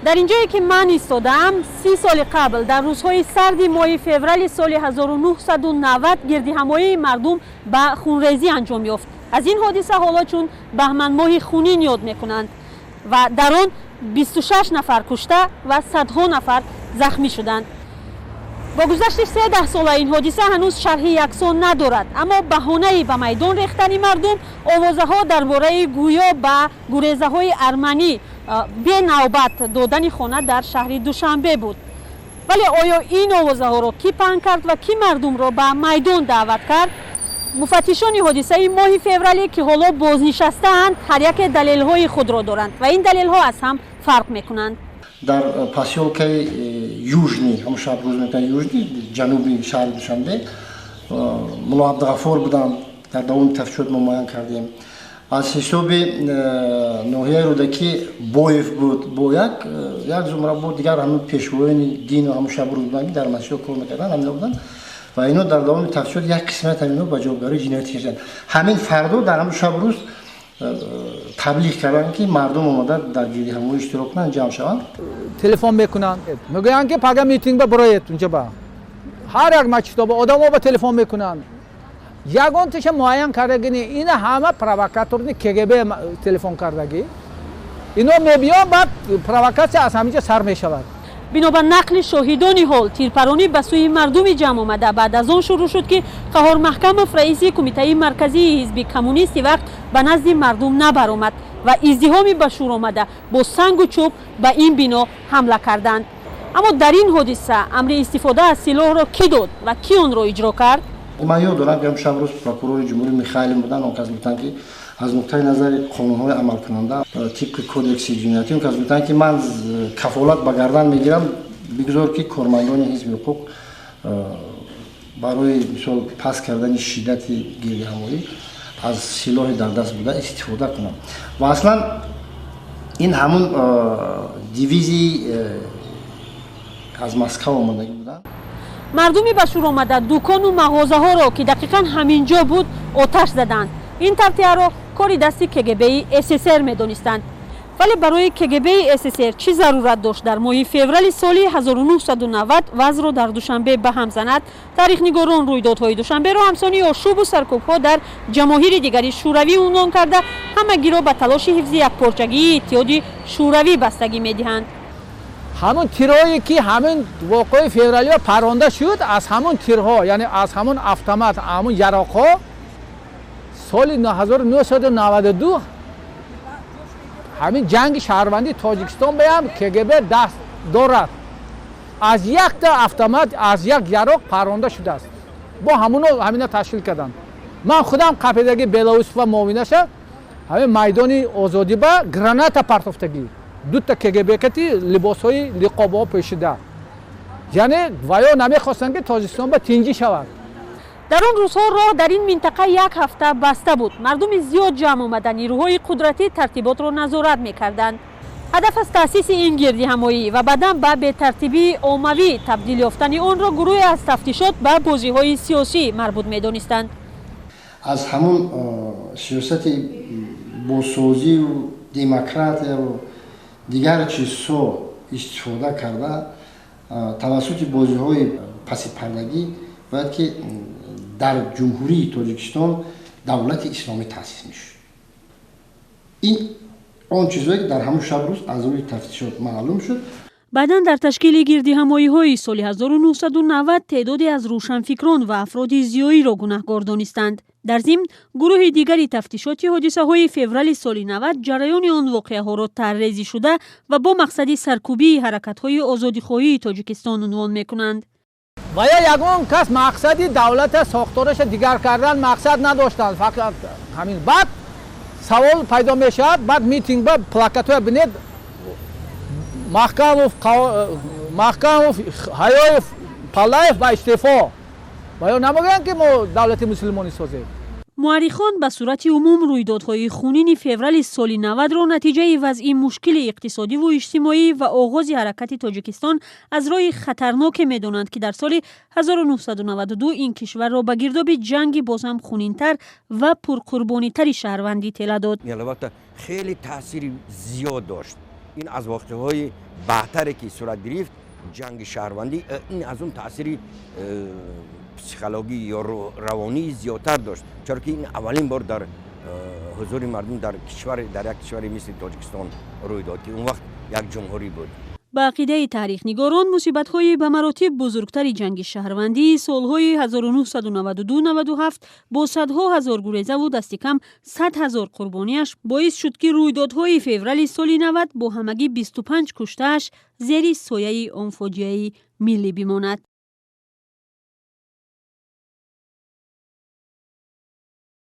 در اینجایی که من ایستادم 30 سال قبل در روزهای سرد ماه فوریه سال 1990 گردهمایی مردم به خونریزی انجام یافت. از این حادثه حالا چون بهمن ماه خونین یاد میکنند و در آن 26 نفر کشته و صدها نفر زخمی شدند. با گذشت 13 سال این حادثه هنوز شرح یکسان ندارد، اما بهانه‌ای به میدان ریختن مردم آوازها درباره گویا به گریزه‌های ارمنی به نوبت دادن خانه در شهر دوشنبه بود. ولی آیا این آوازها را کی پهن کرد و کی مردم را به میدان دعوت کرد؟ مفتشان حادثه ماه فوریه که حالا بازنشسته‌اند هر یک دلیل‌های خود را دارند و این دلیل‌ها از هم فرق می‌کنند. در پاسیولک یوژنی، همون شب روز میگن یوژنی، جنوبی شهر دوشنبه، ملا عبدالغفور بودن. در دوام تفتیشات ما معاین کردیم. از حساب ناحیه رودکی بویف بود، بویک یک زمره بود. دیگر همون پیشوایان دین و همون شب روز بودن در مسجد کار میکردن، همین بودن و اینو در دوام تفتیشات یک قسمت همینو به جوابگاری جنایتی کشیدن. همین فردا در همون شب روز تبلیغ کردن که مردم اومدن در گردهمایی اشتراک کنن، جمع شوند. تلفن میکنن، میگن که پگاه میتینگ برایت اونجا با هر یک مسجد با آدم‌ها با تلفن میکنن. یگان تیش معین کردگی این همه پرووکاتورنی کگب تلفن کردگی اینو میبیان بعد پرووکاسیون از همینجا سر میشود. بنابر نقل شاهدان حال تیرپرانی به سوی مردم جمع آمده. بعد از آن شروع شد که قهار محکمов رئیس کمیته مرکزی حزب کمونیست وقت به نزد مردم نبرآمد و ازدحامی به شور آمده با سنگ و چوب به این بنا حمله کردند. اما در این حادثه امر استفاده از سلاح را کی داد و کی آن را اجرا کرد؟ من یاد دارم که شب روز پروکورور جمهوری میخائیل بودن، اون کس گفتن که از نقطه نظر قانون‌های عمل کننده طبق کدکس جنایتی اون کس گفتن که من کفالت به گردن میگیرم بگذار که کارمندان حزب حقوق برای مثال پس کردن شدت گردهمایی از سلاح در دست بوده استفاده کنم و اصلا این همون دیویزی از مسکو آمدگی بودن. مردمی به شور آمده دکان و مغازه ها را که دقیقاً همینجا بود آتش زدند. این ترتیه را کاری دستی کگبی SSR میدانستند. ولی برای کگبی SSR چی ضرورت داشت در ماه فوریه سال 1990 وضع را در دوشنبه به هم زند؟ تاریخ نگاران رویدادهای دوشنبه را همسانی آشوب و سرکوب‌ها در جماهیر دیگری شوروی عنوان کرده همگی را به تلاش حفظ یکپارچگی اتحاد شوروی بستگی میدهند. همون تیرهایی که همین واقعه فوریه پرونده شد از همون تیرها، یعنی از همون автомат، همون یراق‌ها سال 1992 همین جنگ شهروندی تاجیکستان به هم کگب دست دارد. از یک تا автомат از یک یراق پرونده شده است. با همینا تشکیل کردن. من خودم قپیدگی بلاروس و معاونش همین میدان آزادی با گرانات پرتافتگی دو تا کگب کتی لباس‌های نقاب‌ها پوشیده. یعنی ویا نمی‌خواستند که تاجیکستان به تنجی شود. در آن روزها راه در این منطقه یک هفته بسته بود. مردم زیاد جمع آمدن، نیروهای قدرتی ترتیبات را نظارت می‌کردند. هدف از تأسیس این گردهمایی و بعداً به بی‌ترتیبی عمومی تبدیل یافتن آن را گروه از تفتیشات به بازی‌های سیاسی مربوط می‌دانستند. از همون سیاست بازسازی و دموکراسی و دیگر چیزها استفاده کرده توسط بازی‌های پس پردگی باید که در جمهوری تاجیکستان دولت اسلامی تأسیس میشه. این آن چیزایی که در همون شب روز از روی تفتیشات معلوم شد. بعداً در تشکیل گردهمایی‌های سال 1990 تعدادی از روشنفکران و افراد زیایی را گناهکار دانستند. در ضمن گروه دیگری تفتیشاتی حادثه‌های فوریه سال 90 جریان آن واقعه‌ها را طرح‌ریزی شده و با مقصد سرکوبی حرکت‌های آزادی‌خواهی تاجیکستان عنوان می‌کنند. و یا یگان کس مقصدی دولت ساختارش دیگر کردن مقصد نداشتند، فقط همین. بعد سوال پیدا میشد، بعد میتینگ با پلاکت‌ها بینید محکم حیای پالایف با استعفا و یا نمیگن که ما دولت مسلمانی سازیم. مورخان به صورت عموم رویدادهای خونین فوریه سال 90 را نتیجه وضع مشکل اقتصادی و اجتماعی و آغاز حرکت تاجیکستان از راه خطرناک می‌دانند که در سال 1992 این کشور را به گرداب جنگ باز هم خونین‌تر و پرقربانی‌تر شهروندی طلا داد. البته خیلی تاثیر زیاد داشت این از وقتهای بهتری که صورت گرفت جنگ شهروندی، این از اون تأثیری پسیکولوژی یا روانی زیادتر داشت، چرا که این اولین بار در حضور مردم در یک کشور مثل تاجیکستان روی داد که اون وقت یک جمهوری بود. با عقیده تاریخ نگاران مصیبت‌های به مراتب بزرگتر جنگ شهروندی سالهای 1992-97 با صدها هزار گریزه و دست کم 100,000 قربانیش باعث شد که رویدادهای فوریه سال 90 با همگی 25 کشته‌اش زیر سایه آن فاجعه ملی بماند.